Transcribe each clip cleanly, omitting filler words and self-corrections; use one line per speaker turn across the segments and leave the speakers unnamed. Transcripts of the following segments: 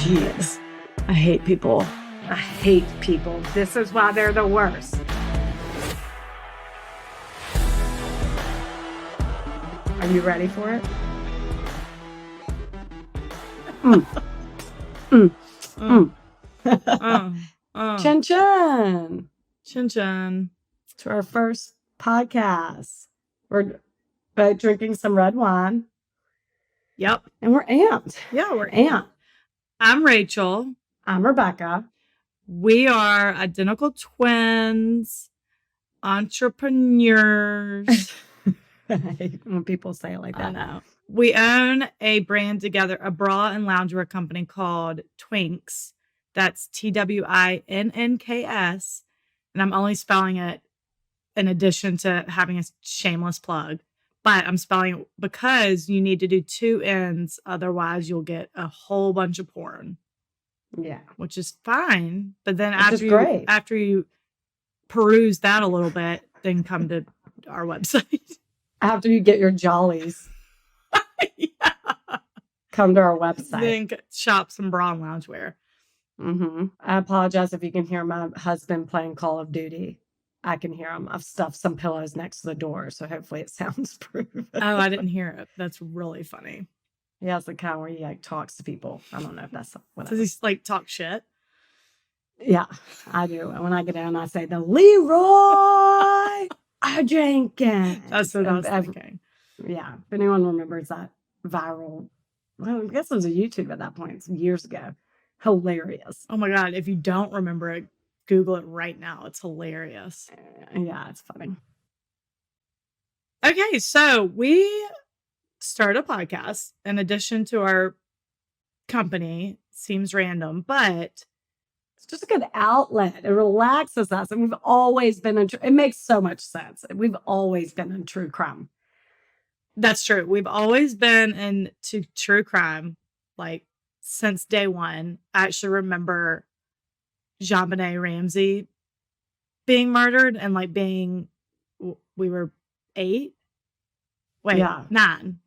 Jeez. I hate people. I hate people. This is why they're the worst. Are you ready for it? Chin chin.
Chin chin.
To our first podcast. We're both drinking some red wine.
Yep.
And we're amped.
Yeah, we're
amped.
I'm Rachel.
I'm Rebecca.
We are identical twins, entrepreneurs.
I hate when people say it like that.
I know. We own a brand together, a bra and loungewear company called Twinks. That's TWINNKS. And I'm only spelling it in addition to having a shameless plug. But I'm spelling it because you need to do 2 N's. Otherwise, you'll get a whole bunch of porn.
Yeah.
Which is fine. But then after you peruse that a little bit, then come to our website.
After you get your jollies.
Yeah.
Come to our website.
Then shop some bra and loungewear.
Mm-hmm. I apologize if you can hear my husband playing Call of Duty. I can hear him. I've stuffed some pillows next to the door, so hopefully it sounds proven.
Oh, I didn't hear it. That's really funny.
He has the kind where he talks to people. I don't know if that's whatever.
Does he talk shit?
Yeah, I do. And when I get in, I say the Leroy Jenkins.
That's what I was thinking.
Yeah, if anyone remembers that viral, well, I guess it was a YouTube at that point. It's years ago. Hilarious.
Oh my God. If you don't remember it, Google it right now. It's hilarious.
Yeah, it's funny.
Okay, so we start a podcast in addition to our company. Seems random, but
it's just a good outlet. It relaxes us. And we've always been it makes so much sense. We've always been in true crime.
That's true. We've always been into true crime, since day one. I actually remember JonBenet Ramsey being murdered and we were 8. Wait,
yeah.
9.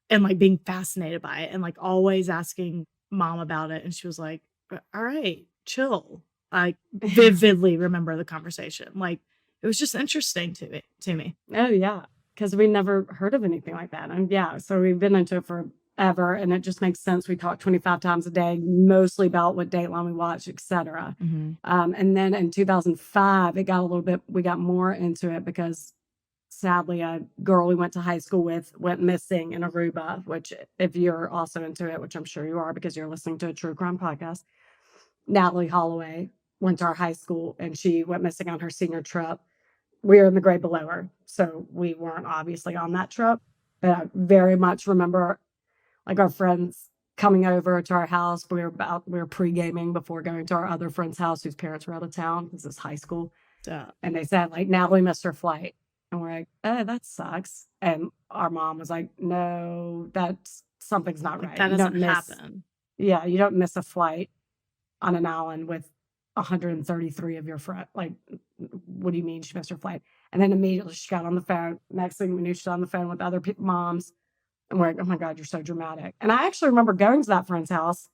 And being fascinated by it and always asking mom about it. And she was like, all right, chill. I vividly remember the conversation. It was just interesting to me.
Oh yeah. Because we never heard of anything like that. And yeah, so we've been into it forever, and it just makes sense. We talk 25 times a day, mostly about what Dateline we watch, etc.
Mm-hmm.
And then in 2005, we got more into it because sadly, a girl we went to high school with went missing in Aruba, which if you're also into it, which I'm sure you are because you're listening to a true crime podcast, Natalie Holloway went to our high school and she went missing on her senior trip. We were in the grade below her, so we weren't obviously on that trip. But I very much remember our friends coming over to our house. We were pre-gaming before going to our other friend's house whose parents were out of town. This is high school. And they said, Natalie missed her flight. And we're like, oh, that sucks. And our mom was like, no, something's not right.
That doesn't happen.
Yeah, you don't miss a flight on an island with 133 of your friends. What do you mean she missed her flight? And then immediately she got on the phone. Next thing we knew, she's on the phone with other moms. And we're like, oh my God, you're so dramatic. And I actually remember going to that friend's house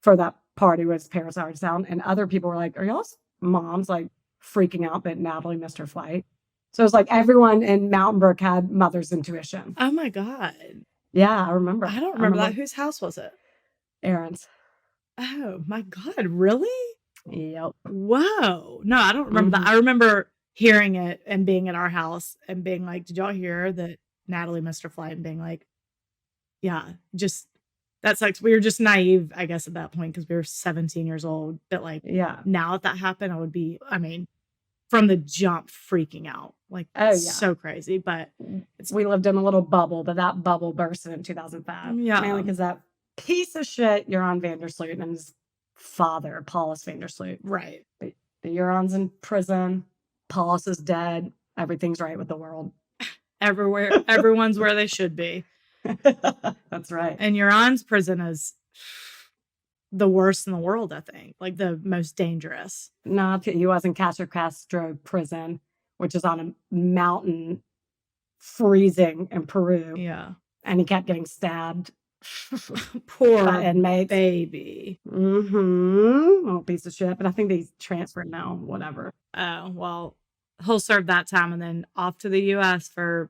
for that party with his parents out of town. And other people were like, are y'all's moms freaking out that Natalie missed her flight? So it was everyone in Mountain Brook had mother's intuition.
Oh my God.
Yeah, I remember.
I don't remember that. Whose house was it?
Aaron's.
Oh my God, really?
Yep.
Whoa. No, I don't remember that. I remember hearing it and being at our house and being like, did y'all hear that Natalie missed her flight? And being like, yeah, that sucks. We were just naive, I guess, at that point because we were 17 years old. But
yeah,
now that happened, I would be, from the jump freaking out.
Oh yeah,
so crazy. But
we lived in a little bubble, but that bubble burst in 2005.
Yeah.
Mainly because that piece of shit, Joran van der Sloot, and his father, Paulus van der Sloot.
Right.
The Joran's in prison. Paulus is dead. Everything's right with the world.
Everywhere. Everyone's where they should be.
That's right.
And Joran's prison is the worst in the world, I think. The most dangerous.
No, he was in Castro prison, which is on a mountain, freezing in Peru.
Yeah.
And he kept getting stabbed
Poor
inmates.
baby.
Little piece of shit. But I think they transferred now. Whatever.
Oh, well, he'll serve that time and then off to the U.S. for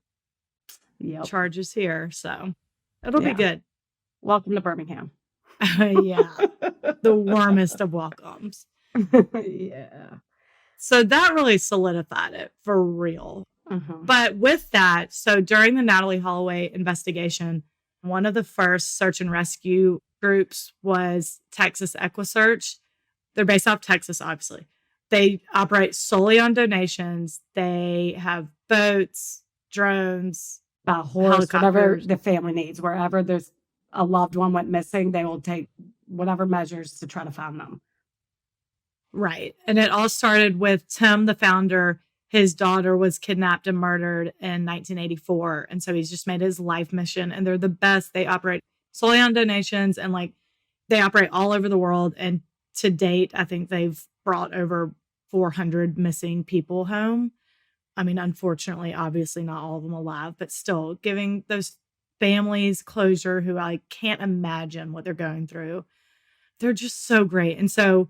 charges here. So it'll be good.
Welcome to Birmingham.
Yeah. The warmest of welcomes.
Yeah.
So that really solidified it for real. But with that, so during the Natalee Holloway investigation, one of the first search and rescue groups was Texas EquiSearch. They're based off Texas, obviously. They operate solely on donations. They have boats, drones,
by horse, whatever the family needs. Wherever there's a loved one went missing, they will take whatever measures to try to find them.
Right. And it all started with Tim, the founder. His daughter was kidnapped and murdered in 1984. And so he's just made his life mission. And they're the best. They operate solely on donations and they operate all over the world. And to date, I think they've brought over 400 missing people home. I mean, unfortunately, obviously not all of them alive, but still giving those families closure who I can't imagine what they're going through. They're just so great. And so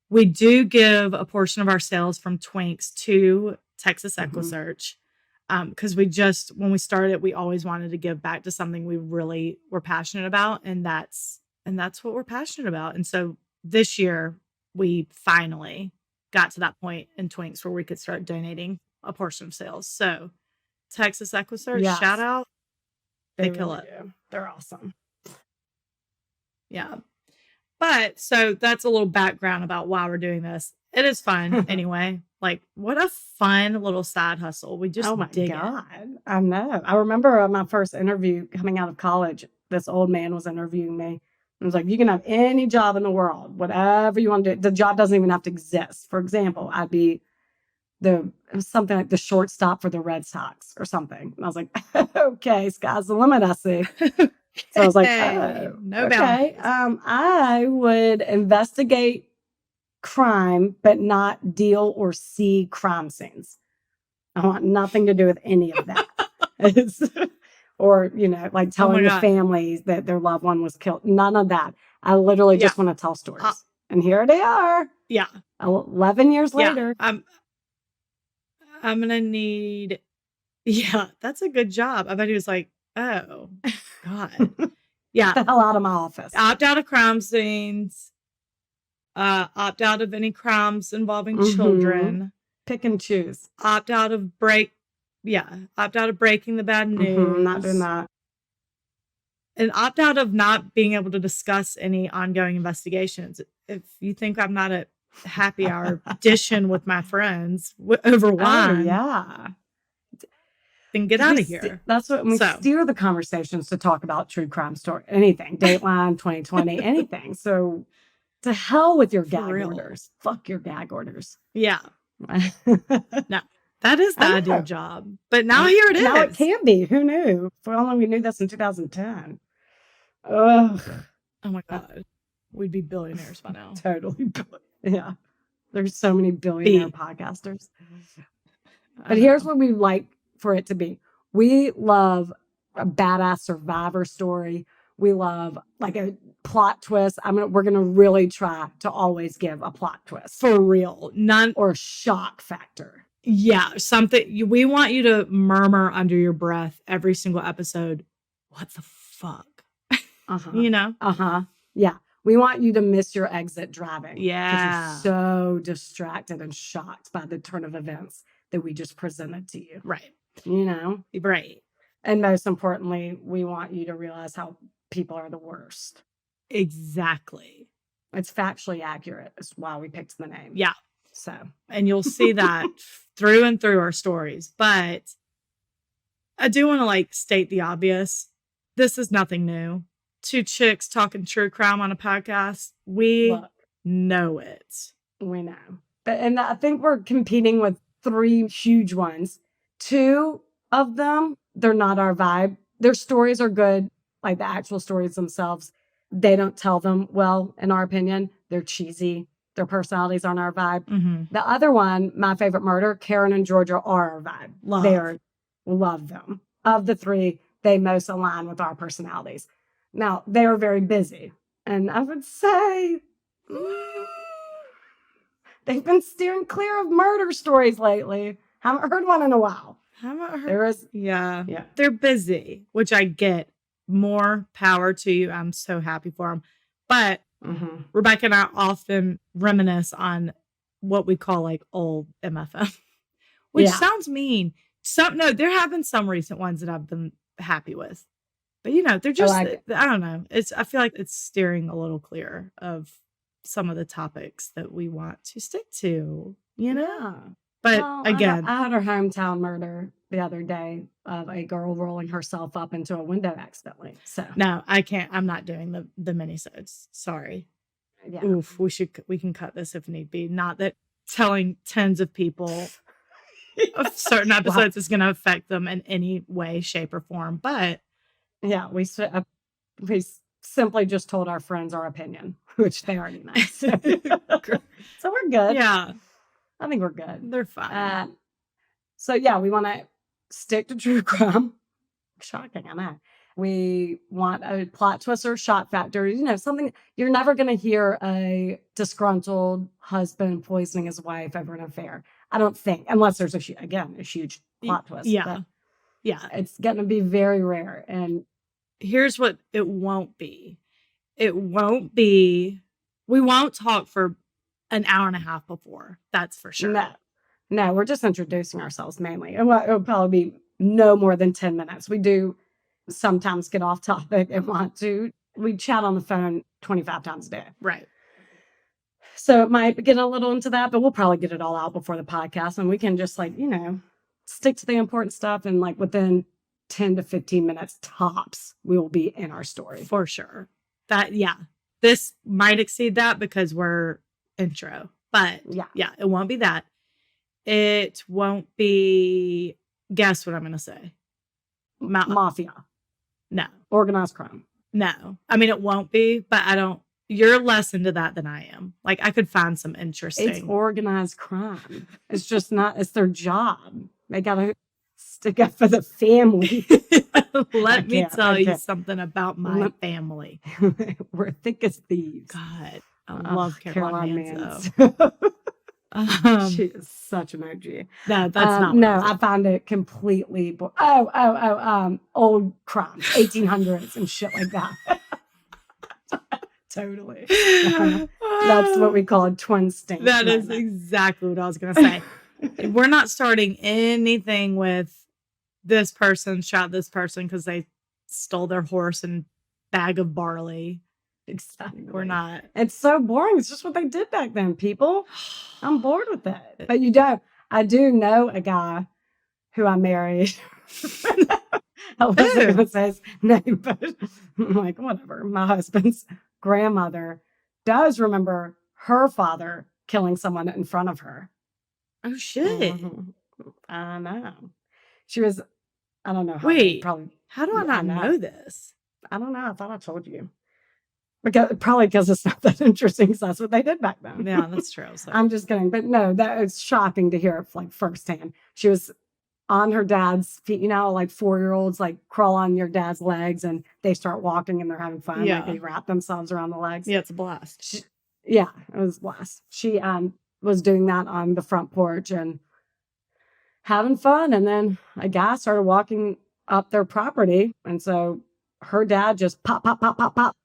we do give a portion of our sales from Twinks to Texas EquiSearch because when we started, we always wanted to give back to something we really were passionate about. And that's what we're passionate about. And so this year, we finally got to that point in Twinks where we could start donating a portion of sales. So Texas EquiSearch, shout out. They kill it.
Do. They're awesome.
Yeah. But so that's a little background about why we're doing this. It is fun anyway. What a fun little side hustle. We just dig it.
I know. I remember my first interview coming out of college. This old man was interviewing me. I was like, you can have any job in the world, whatever you want to do. The job doesn't even have to exist. For example, I'd be something like the shortstop for the Red Sox or something. And I was like, okay, sky's the limit, I see. So I was like, oh,
no
okay. I would investigate crime, but not deal or see crime scenes. I want nothing to do with any of that. Or, telling the families that their loved one was killed. None of that. I literally just want to tell stories. And here they are.
Yeah.
11 years later.
I'm going to need... Yeah, that's a good job. I bet he was like, oh, God. Yeah.
Get the hell out of my office.
Opt out of crime scenes. Opt out of any crimes involving children.
Pick and choose.
Opt out of breaking the bad news.
Not doing that.
And opt out of not being able to discuss any ongoing investigations. If you think I'm not at happy hour dishing with my friends over wine.
Oh, yeah.
Then get out of here.
That's what we steer the conversations to talk about true crime story, anything, Dateline, 2020, anything. So to hell with your gag orders. Fuck your gag orders.
Yeah. No, that is the ideal job. But now here it is.
Now it can be. Who knew? For how long we knew this in 2010. Ugh.
Oh my God. We'd be billionaires by now.
Totally. Yeah. There's so many billionaire podcasters. But here's what we like for it to be. We love a badass survivor story. We love a plot twist. We're going to really try to always give a plot twist.
For real. None
or shock factor.
Yeah. Something we want you to murmur under your breath every single episode. What the fuck?
Yeah. We want you to miss your exit driving.
Yeah.
Because you're so distracted and shocked by the turn of events that we just presented to you.
Right.
Right. And most importantly, we want you to realize how people are the worst.
Exactly.
It's factually accurate. It's why we picked the name.
Yeah.
So.
And you'll see that through and through our stories. But I do want to state the obvious. This is nothing new. Two chicks talking true crime on a podcast. We know it.
We know. And I think we're competing with 3 huge ones. 2 of them, they're not our vibe. Their stories are good, the actual stories themselves. They don't tell them well, in our opinion. They're cheesy. Their personalities aren't our vibe.
Mm-hmm.
The other one, My Favorite Murder, Karen and Georgia are our vibe. Love them. Of the 3, they most align with our personalities. Now, they are very busy. And I would say they've been steering clear of murder stories lately. Haven't heard one in a while.
Haven't heard.
There is,
Yeah.
yeah.
They're busy, which I get. More power to you. I'm so happy for them. But Rebecca and I often reminisce on what we call like old MFM, which sounds mean. There have been some recent ones that I've been happy with, but they're just, I don't know. I feel like it's steering a little clear of some of the topics that we want to stick to,
Yeah.
But again,
I had her hometown murder the other day of a girl rolling herself up into a window accidentally. So
no, I can't. I'm not doing the minisodes. Sorry.
Yeah.
Oof. We can cut this if need be. Not that telling tens of people of certain episodes is going to affect them in any way, shape, or form. But
yeah, we simply just told our friends our opinion, which they already know. So we're good.
Yeah.
I think we're good.
They're fine.
So yeah, we want to stick to true crime. Shocking, I know. We want a plot twist or shock factor. Something you're never going to hear a disgruntled husband poisoning his wife over an affair. I don't think, unless there's a huge plot twist.
Yeah,
it's going to be very rare. And
here's what it won't be. It won't be. We won't talk for an hour and a half before. That's for sure.
No, we're just introducing ourselves mainly. It'll probably be no more than 10 minutes. We do sometimes get off topic and we chat on the phone 25 times a day.
Right.
So it might get a little into that, but we'll probably get it all out before the podcast and we can just stick to the important stuff and within 10 to 15 minutes tops, we will be in our story.
For sure. This might exceed that because we're intro, but it won't be that. It won't be, guess what I'm going to say?
Mafia.
No.
Organized crime.
No. I mean, it won't be, but you're less into that than I am. I could find some interesting.
It's organized crime. It's just not, it's their job. They got to stick up for the family.
Let me tell you something about my family.
We're thick as thieves.
God, I love Carolynne Mans.
She is such an OG.
No, that's not.
No, I found it completely. Old crime, 1800s and shit like that. Totally. That's what we call a twin stink.
That is exactly what I was going to say. We're not starting anything with this person shot this person because they stole their horse and bag of barley.
Exactly.
We're not.
It's so boring. It's just what they did back then, people. I'm bored with it. But I do know a guy who I married. I wasn't going to say his name, but I'm like, whatever. My husband's grandmother does remember her father killing someone in front of her.
Oh, shit.
I know. She was, I don't know.
How do I not know this?
I don't know. I thought I told you. Because it's not that interesting because that's what they did back then.
Yeah, that's true.
I'm just kidding. But no, that is shocking to hear it firsthand. She was on her dad's feet, 4-year-olds crawl on your dad's legs and they start walking and they're having fun.
Yeah.
They wrap themselves around the legs.
Yeah, it's a blast.
It was a blast. She was doing that on the front porch and having fun. And then a guy started walking up their property. And so her dad just pop,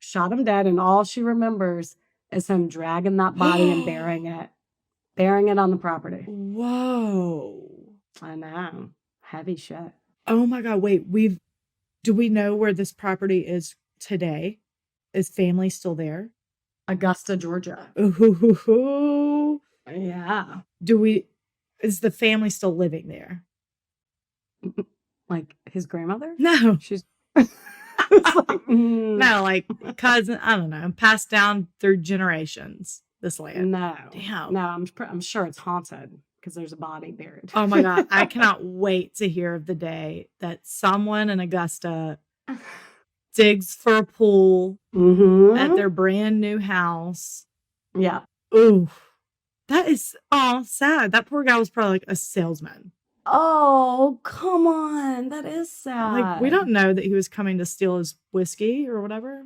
shot him dead. And all she remembers is him dragging that body and burying it on the property.
Whoa.
I know. Heavy shit.
Oh my God. Wait, do we know where this property is today? Is family still there?
Augusta, Georgia.
Ooh.
Yeah.
Is the family still living there?
His grandmother?
No.
She's
no, cousin, I don't know, passed down through generations, this land.
No.
Damn.
No, I'm sure it's haunted because there's a body buried.
Oh my God. I cannot wait to hear of the day that someone in Augusta digs for a pool at their brand new house.
Yeah.
Ooh. That is sad. That poor guy was probably a salesman.
Oh, come on. That is sad.
Like, we don't know that he was coming to steal his whiskey or whatever.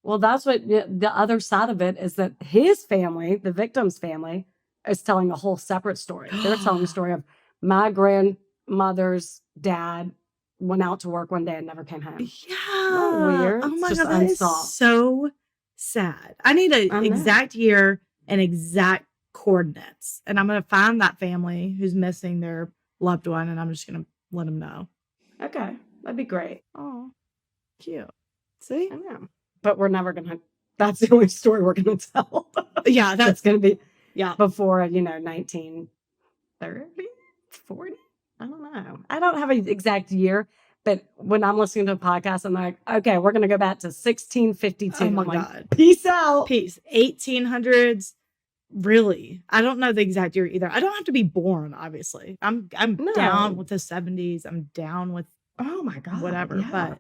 Well, that's what the other side of it is, that his family, the victim's family, is telling a whole separate story. They're telling the story of my grandmother's dad went out to work one day and never came home.
Yeah.
Weird.
Oh my
It's
God,
just
that is
unsolved.
so sad. I need an exact year and exact coordinates. And I'm going to find that family who's missing their loved one, and I'm just going to let them know.
Okay. That'd be great.
Oh, cute. See?
I know. But we're never going to, that's the only story we're going to tell.
Yeah,
That's going to be
yeah.
before, 1930, 40. I don't know. I don't have an exact year, but when I'm listening to a podcast, I'm like, okay, we're going to go back to 1652.
Oh my
I'm like,
God.
peace out.
Peace. 1800s. Really? I don't know the exact year either. I don't have to be born, obviously. I'm
No.
down with the 70s. I'm down with
Oh my God.
whatever.
Yeah.
But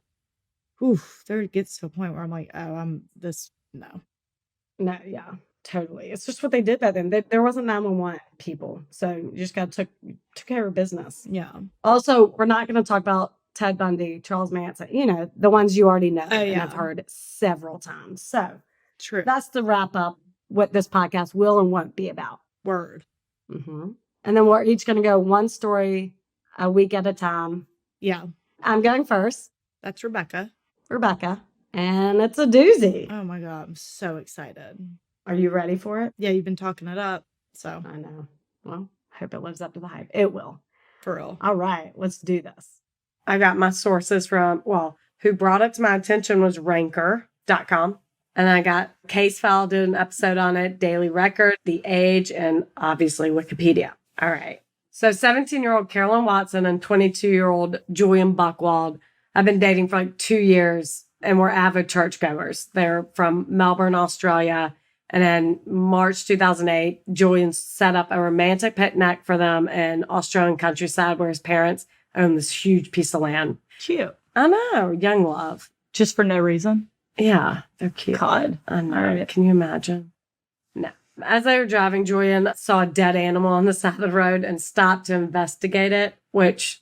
oof, there it gets to a point where I'm like, oh, no.
No, yeah, totally. It's just what they did back then. There wasn't 911 people. So you just got took care of business.
Yeah.
Also, we're not going to talk about Ted Bundy, Charles Manson, the ones you already know and
yeah.
have heard several times. So
True.
that's the wrap up what this podcast will and won't be about.
Word.
Mm-hmm. And then we're each going to go one story a week at a time.
Yeah.
I'm going first.
That's Rebecca.
And it's a doozy.
Oh my God. I'm so excited.
Are you ready for it?
Yeah, you've been talking it up. So
I know. Well, hope it lives up to the hype. It will.
for real.
All right, let's do this. I got my sources from, who brought it to my attention was ranker.com. And I got Case File, did an episode on it, Daily Record, The Age, and obviously Wikipedia. All right. So 17-year-old Carolynne Watson and 22-year-old Julian Buchwald have been dating for like 2 years and were avid churchgoers. They're from Melbourne, Australia. And then March 2008, Julian set up a romantic picnic for them in Australian countryside where his parents own this huge piece of land.
Cute.
I know. Young love.
Just for no reason.
Yeah, they're cute.
God.
I know.
All right.
Can you imagine? No. As they were driving, Julian saw a dead animal on the side of the road and stopped to investigate it, which,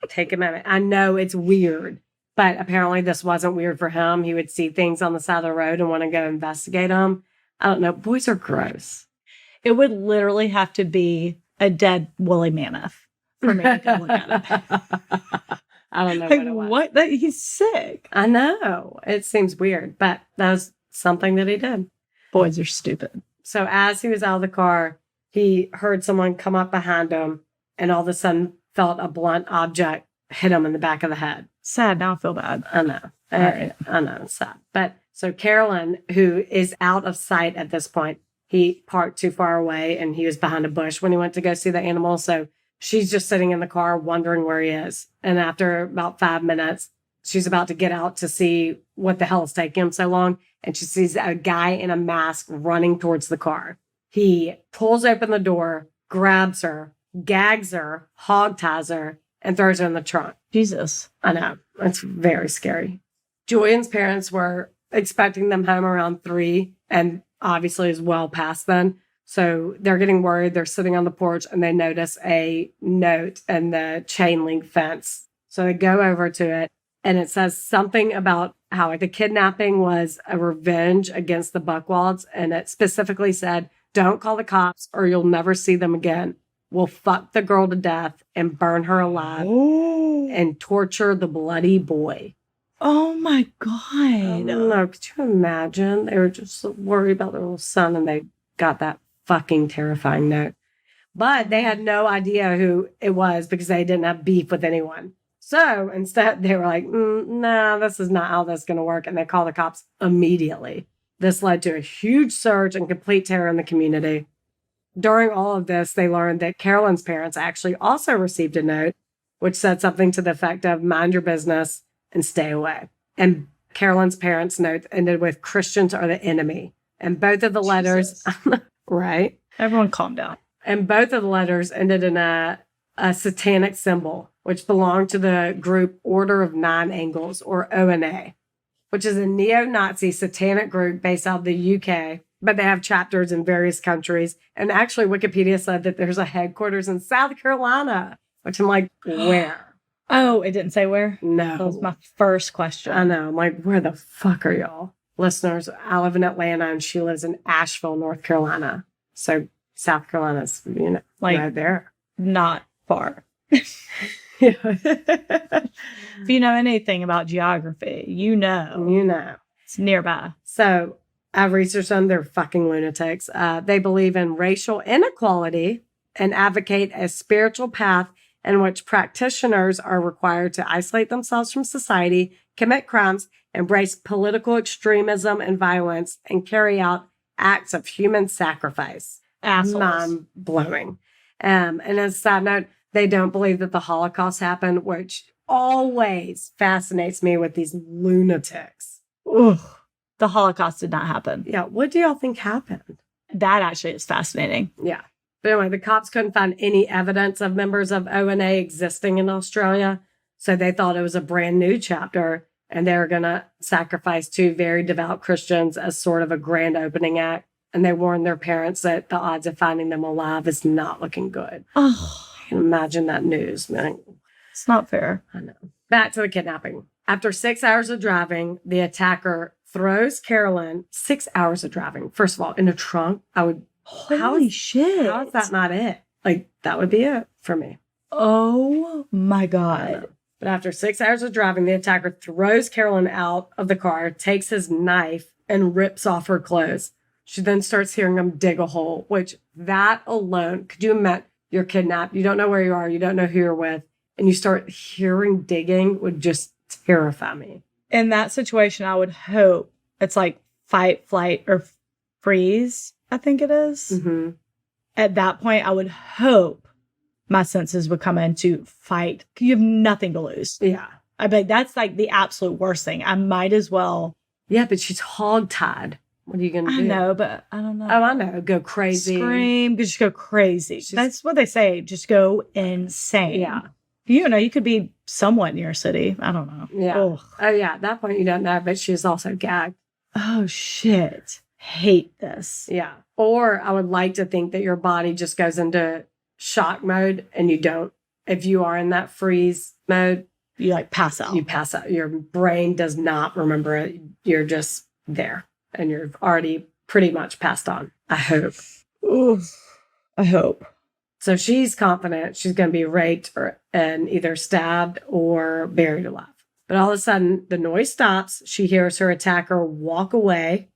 take a minute. I know it's weird, but apparently this wasn't weird for him. He would see things on the side of the road and want to go investigate them. I don't know. Boys are gross.
It would literally have to be a dead woolly mammoth for me to go look at it.
I don't know
Like,
what it was.
what? That, he's sick.
I know. It seems weird, but that was something that he did.
Boys are stupid.
So as he was out of the car, he heard someone come up behind him and all of a sudden felt a blunt object hit him in the back of the head.
Sad. Now I feel bad.
I know.
All right.
I know. It's sad. But so Carolynne, who is out of sight at this point, he parked too far away and he was behind a bush when he went to go see the animal. So she's just sitting in the car wondering where he is. And after about 5 minutes, she's about to get out to see what the hell is taking him so long. And she sees a guy in a mask running towards the car. He pulls open the door, grabs her, gags her, hog ties her, and throws her in the trunk.
Jesus.
I know. It's very scary. Julian's parents were expecting them home around 3, and obviously is well past then. So they're getting worried. They're sitting on the porch and they notice a note in the chain link fence. So they go over to it and it says something about how the kidnapping was a revenge against the Buchwalds. And it specifically said, don't call the cops or you'll never see them again. We'll fuck the girl to death and burn her alive and torture the bloody boy.
Oh my
I
God.
don't know. Could you imagine? They were just worried about their little son and they got that fucking terrifying note. But they had no idea who it was because they didn't have beef with anyone. So instead, they were like, nah, this is not how this is going to work. And they called the cops immediately. This led to a huge surge and complete terror in the community. During all of this, they learned that Carolynne's parents actually also received a note, which said something to the effect of mind your business and stay away. And Carolynne's parents' note ended with Christians are the enemy. And both of the letters, right?
Everyone calm down.
And both of the letters ended in a satanic symbol, which belonged to the group Order of Nine Angles, or ONA, which is a neo-Nazi satanic group based out of the UK but they have chapters in various countries. And actually, Wikipedia said that there's a headquarters in South Carolina, which I'm like, where?
Oh, it didn't say where?
No.
That was my first question.
I know. I'm like, where the fuck are y'all? Listeners, I live in Atlanta and she lives in Asheville, North Carolina. So South Carolina's,
Like,
right there.
not far.
Yeah.
If you know anything about geography,
You know.
it's nearby.
So I've researched them. They're fucking lunatics. They believe in racial inequality and advocate a spiritual path in which practitioners are required to isolate themselves from society, commit crimes, embrace political extremism and violence, and carry out acts of human sacrifice.
Assholes.
Mind blowing. And as a side note, they don't believe that the Holocaust happened, which always fascinates me with these lunatics.
Ugh. The Holocaust did not happen.
Yeah, what do y'all think happened?
That actually is fascinating.
Yeah. But anyway, the cops couldn't find any evidence of members of ONA existing in Australia. So they thought it was a brand new chapter and they were going to sacrifice 2 very devout Christians as sort of a grand opening act. And they warned their parents that the odds of finding them alive is not looking good.
Oh,
I can imagine that news, man.
it's not fair.
I know. Back to the kidnapping. After 6 hours of driving, the attacker throws Carolyn 6 hours of driving. First of all, in a trunk, I would.
Holy shit.
How is that not it? Like, that would be it for me.
Oh my
I
God.
know. But after 6 hours of driving, the attacker throws Carolyn out of the car, takes his knife, and rips off her clothes. She then starts hearing him dig a hole, which that alone, could you imagine? You're kidnapped. You don't know where you are. You don't know who you're with. And you start hearing digging would just terrify me.
In that situation, I would hope it's like fight, flight, or freeze, I think it is.
Mm-hmm.
At that point, I would hope my senses would come in to fight. You have nothing to lose.
Yeah.
I'd be like, that's like the absolute worst thing. I might as well.
Yeah, but she's hogtied. What are you going to do?
I know, but I don't know.
Oh, I know. Go crazy.
Scream, just go crazy. That's what they say. Just go insane.
Yeah.
You know, you could be somewhat near a city. I don't know.
Yeah.
Ugh.
Oh, yeah. At that point, you don't know, but she's also gagged.
Oh, shit. Hate this.
Yeah. Or I would like to think that your body just goes into shock mode and you don't. If you are in that freeze mode,
You like pass out.
you pass out. Your brain does not remember it. You're just there and you're already pretty much passed on. I hope.
Oof. I hope.
So she's confident she's going to be raped and either stabbed or buried alive. But all of a sudden, the noise stops. She hears her attacker walk away.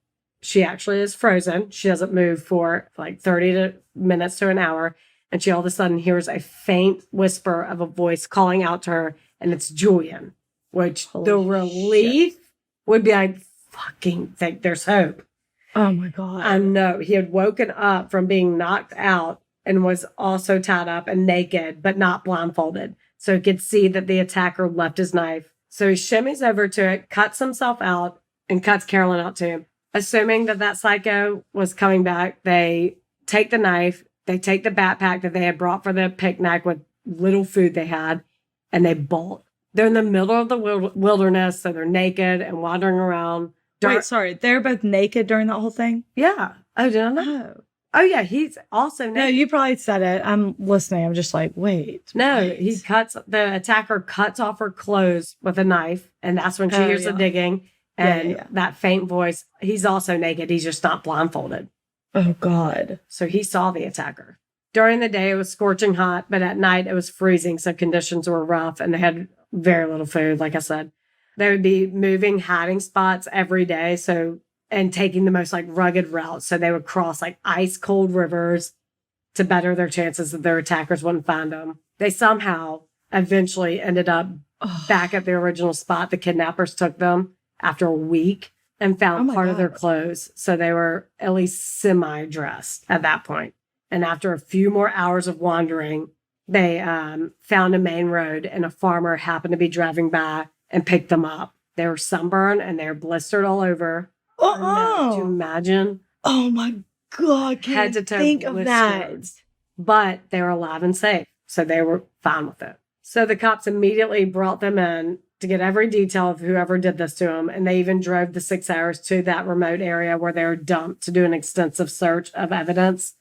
She actually is frozen. She doesn't move for like 30 minutes to an hour. And she all of a sudden hears a faint whisper of a voice calling out to her. And it's Julian, which
Holy
the relief would be like, fucking think there's hope.
Oh my God.
I know. He had woken up from being knocked out and was also tied up and naked, but not blindfolded. So he could see that the attacker left his knife. So he shimmies over to it, cuts himself out, and cuts Carolyn out too. Assuming that psycho was coming back, they take the knife, they take the backpack that they had brought for the picnic with little food they had, and they bolt. They're in the middle of the wilderness, so they're naked and wandering around.
Wait, sorry. They're both naked during that whole thing?
Yeah. Oh, did I know?
Oh.
Oh, yeah. He's also naked.
No, you probably said it. I'm listening. I'm just like, wait.
No,
what?
the attacker cuts off her clothes with a knife, and that's when she
Oh,
hears the
yeah.
digging and
Yeah.
that faint voice. He's also naked. He's just not blindfolded.
Oh, God.
So he saw the attacker. During the day, it was scorching hot, but at night, it was freezing. So conditions were rough, and they had very little food, like I said. They would be moving hiding spots every day. And taking the most like rugged routes. So they would cross like ice cold rivers to better their chances that their attackers wouldn't find them. They somehow eventually ended up back at the original spot the kidnappers took them after a week and found part of their clothes. So they were at least semi-dressed at that point. And after a few more hours of wandering, they found a main road and a farmer happened to be driving by and picked them up. They were sunburned and they were blistered all over. Do you imagine?
Oh my God.
Head to toe
think of that.
blistered. But they were alive and safe. So they were fine with it. So the cops immediately brought them in to get every detail of whoever did this to him. And they even drove the 6 hours to that remote area where they were dumped to do an extensive search of evidence.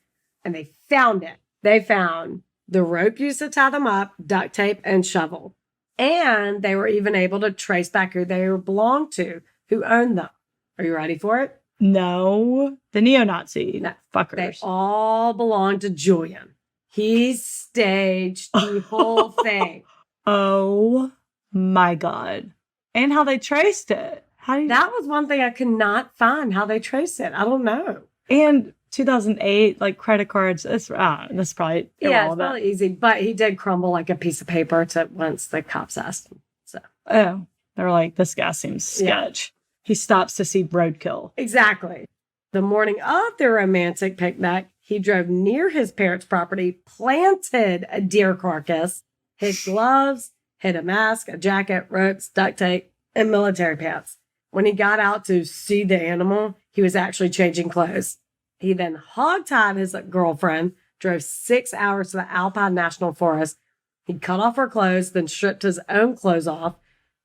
And they found it. They found the rope used to tie them up, duct tape, and shovel. And they were even able to trace back who they belonged to, who owned them. Are you ready for it?
No. The neo-Nazi fuckers.
They all belonged to Julian. He staged the whole thing.
Oh my God. And how they traced it. How do you...
That was one thing I could not find, how they traced it. I don't know.
And 2008, like credit cards, that's probably
Yeah, it's
irrelevant.
probably easy. But he did crumble like a piece of paper to once the cops asked him. So
Oh, they're like, this guy seems sketch. He stops to see roadkill.
exactly. The morning of their romantic picnic, he drove near his parents' property, planted a deer carcass, hid gloves, hid a mask, a jacket, ropes, duct tape, and military pants. When he got out to see the animal, he was actually changing clothes. He then hogtied his girlfriend, drove 6 hours to the Alpine National Forest. He cut off her clothes, then stripped his own clothes off,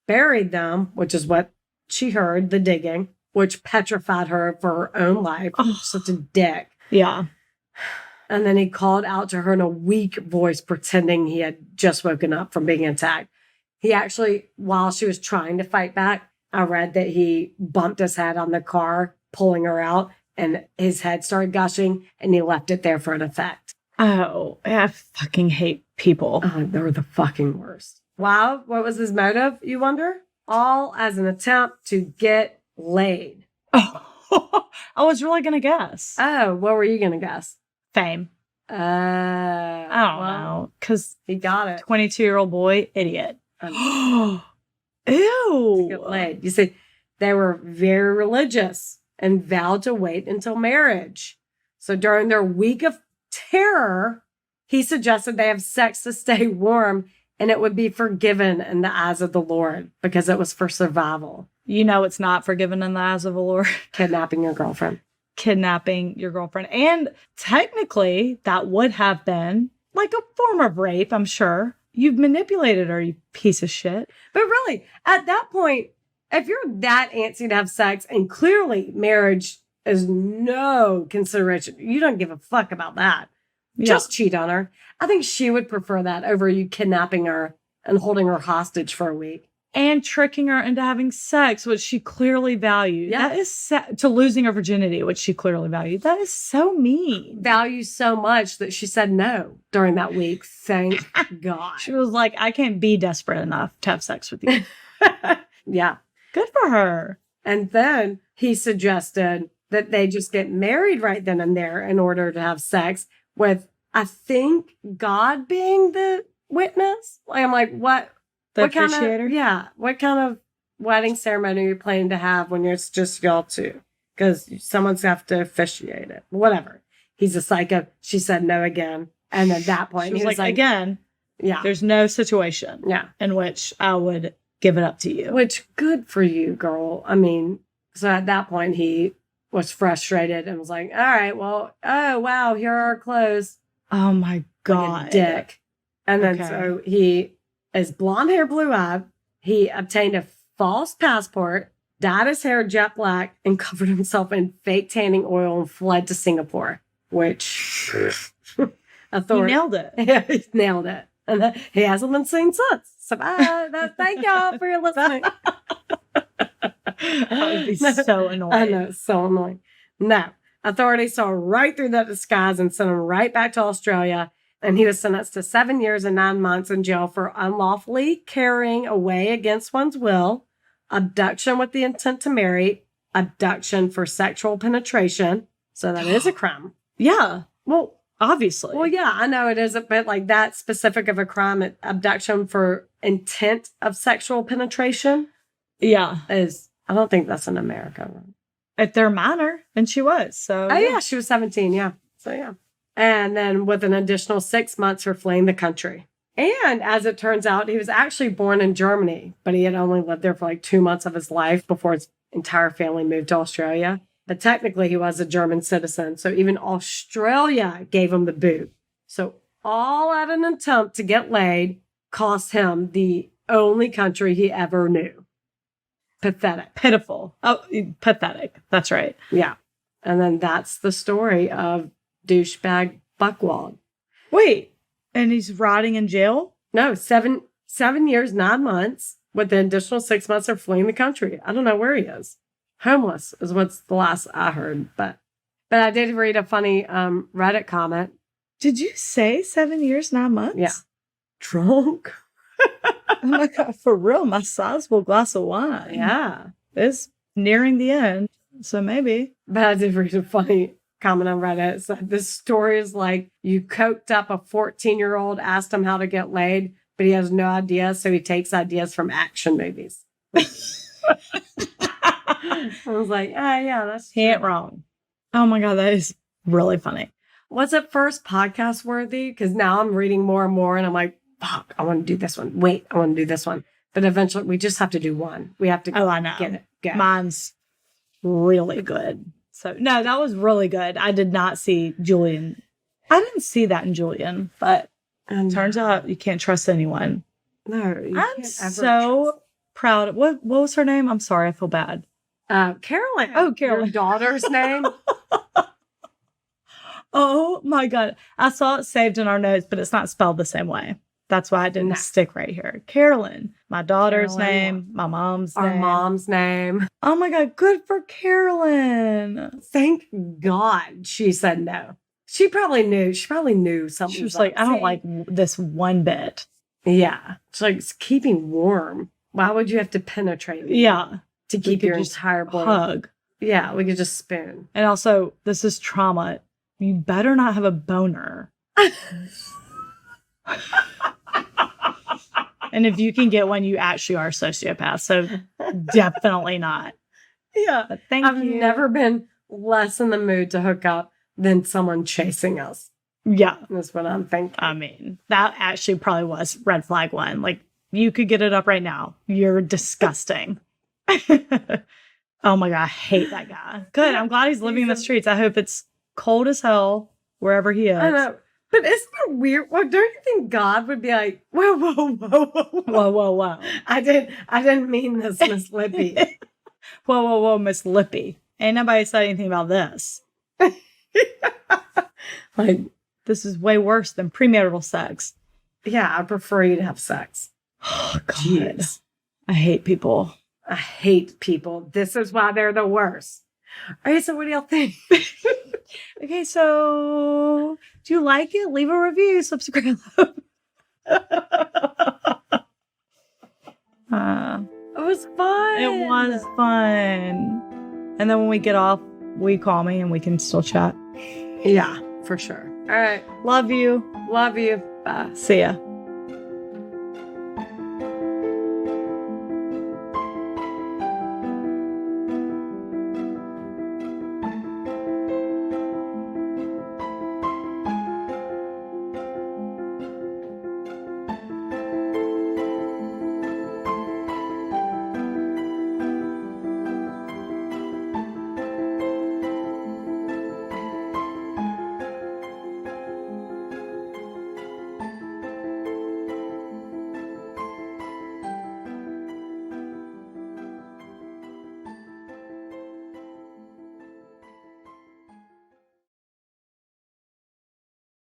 buried them, which is what she heard, the digging, which petrified her for her own life. Such a dick.
Yeah.
And then he called out to her in a weak voice, pretending he had just woken up from being attacked. He actually, while she was trying to fight back, I read that he bumped his head on the car, pulling her out, and his head started gushing, and he left it there for an effect.
Oh, I fucking hate people.
They were the fucking worst. Wow, what was his motive, you wonder? All as an attempt to get laid.
Oh, I was really going to guess.
Oh, what were you going to guess?
Fame. I don't know. Because
he got it.
22-year-old boy, idiot. Ew.
Get laid. You see, they were very religious and vowed to wait until marriage. So during their week of terror, he suggested they have sex to stay warm, and it would be forgiven in the eyes of the Lord because it was for survival.
You know it's not forgiven in the eyes of the Lord.
Kidnapping your girlfriend.
Kidnapping your girlfriend. And technically, that would have been like a form of rape, I'm sure. You've manipulated her, you piece of shit.
But really, at that point, if you're that antsy to have sex and clearly marriage is no consideration, you don't give a fuck about that.
Yeah.
Just cheat on her. I think she would prefer that over you kidnapping her and holding her hostage for a week.
And tricking her into having sex, which she clearly valued.
Yeah.
That is to losing her virginity, which she clearly valued. That is so mean.
Value so much that she said no during that week. Thank God.
She was like, I can't be desperate enough to have sex with you.
Yeah.
Good for her.
And then he suggested that they just get married right then and there in order to have sex with, I think, God being the witness. I'm like, what?
The
What kind
officiator?
what kind of wedding ceremony are you planning to have when it's just y'all two? Because someone's have to officiate it. Whatever. He's a psycho. She said no again. And at that point,
She was
he was
like, again,
yeah,
there's no situation in which I would give it up to you.
which good for you, girl. I mean, so at that point, he was frustrated and was like, all right, well, oh, wow, here are our clothes.
Oh my
Like
God.
a dick. And then
Okay.
so he is blonde hair, blue eyed. He obtained a false passport, dyed his hair jet black, and covered himself in fake tanning oil and fled to Singapore, which
He
authority.
nailed it.
Yeah, he nailed it. And he hasn't been seen since. So thank y'all for your listening.
That would be so annoying.
I know, it's so annoying. No, authorities saw right through that disguise and sent him right back to Australia. And he was sentenced to 7 years and 9 months in jail for unlawfully carrying away against one's will, abduction with the intent to marry, abduction for sexual penetration. So that is a crime.
Yeah.
Well,
Obviously.
Well, yeah, I know it is a bit like that specific of a crime. Abduction for intent of sexual penetration
Yeah.
is, I don't think that's in America.
If they're minor, and she was. So
Oh, yeah, she was 17. Yeah. So, yeah. And then with an additional 6 months for fleeing the country. And as it turns out, he was actually born in Germany, but he had only lived there for like 2 months of his life before his entire family moved to Australia. But technically, he was a German citizen. So even Australia gave him the boot. So all at an attempt to get laid cost him the only country he ever knew. Pathetic.
Pitiful. Oh, pathetic. That's right.
Yeah. And then that's the story of douchebag Buchwald.
Wait, and he's rotting in jail?
No, 7 years, 9 months, with the additional 6 months of fleeing the country. I don't know where he is. Homeless is what's the last I heard. But I did read a funny Reddit comment.
Did you say 7 years, 9 months?
Yeah. Drunk.
Oh my God, for real, my sizable glass of wine.
Yeah.
It's nearing the end, so maybe.
But I did read a funny comment on Reddit. It said, this story is like you coked up a 14-year-old, asked him how to get laid, but he has no idea, so he takes ideas from action movies. I was like, yeah, that's
He ain't wrong. Oh my God, that is really funny.
Was it first podcast worthy? Because now I'm reading more and more, and I'm like, fuck, I want to do this one. Wait, I want to do this one. But eventually, we just have to do one. We have to
I know.
get it. Go.
Mine's really good. So, no, that was really good. I did not see Julian. I didn't see that in Julian, but turns out you can't trust anyone.
No, you
I'm
can't ever
so
trust.
proud. What was her name? I'm sorry. I feel bad.
Carolynne.
Oh, Carolynne.
Your daughter's name?
Oh my God. I saw it saved in our notes, but it's not spelled the same way. That's why I didn't stick right here. Carolynne, my daughter's name, my mom's
Our
name.
mom's name.
Oh my God, good for Carolynne.
Thank God she said no. She probably knew. She probably knew something.
She was like, I don't like this one bit.
Yeah. It's like, it's keeping warm. Why would you have to penetrate me?
Yeah.
To keep your entire body.
Hug.
Yeah, we could just spoon.
And also, this is trauma. You better not have a boner. And if you can get one, you actually are a sociopath. So definitely not.
Yeah.
But thank
I've
you.
never been less in the mood to hook up than someone chasing us.
Yeah.
That's what I'm thinking.
I mean, that actually probably was red flag one. Like, you could get it up right now. You're disgusting. Oh my God. I hate that guy. Good. I'm glad he's living in the streets. I hope it's cold as hell wherever he is.
I know. But isn't it weird? Well, don't you think God would be like, whoa, whoa, whoa, whoa, whoa.
Whoa, whoa, whoa.
I didn't mean this, Miss Lippy.
Whoa, whoa, whoa, Miss Lippy. Ain't nobody said anything about this.
Like,
this is way worse than premarital sex.
yeah, I prefer you to have sex.
Oh, God.
Jeez.
I hate people.
I hate people. This is why they're the worst. All right, so what do y'all think?
Okay, so do you like it? Leave a review, subscribe.
It was fun.
It was fun. And then when we get off, will you call me and we can still chat?
Yeah, for sure. All right.
Love you.
Love you. Bye.
See ya.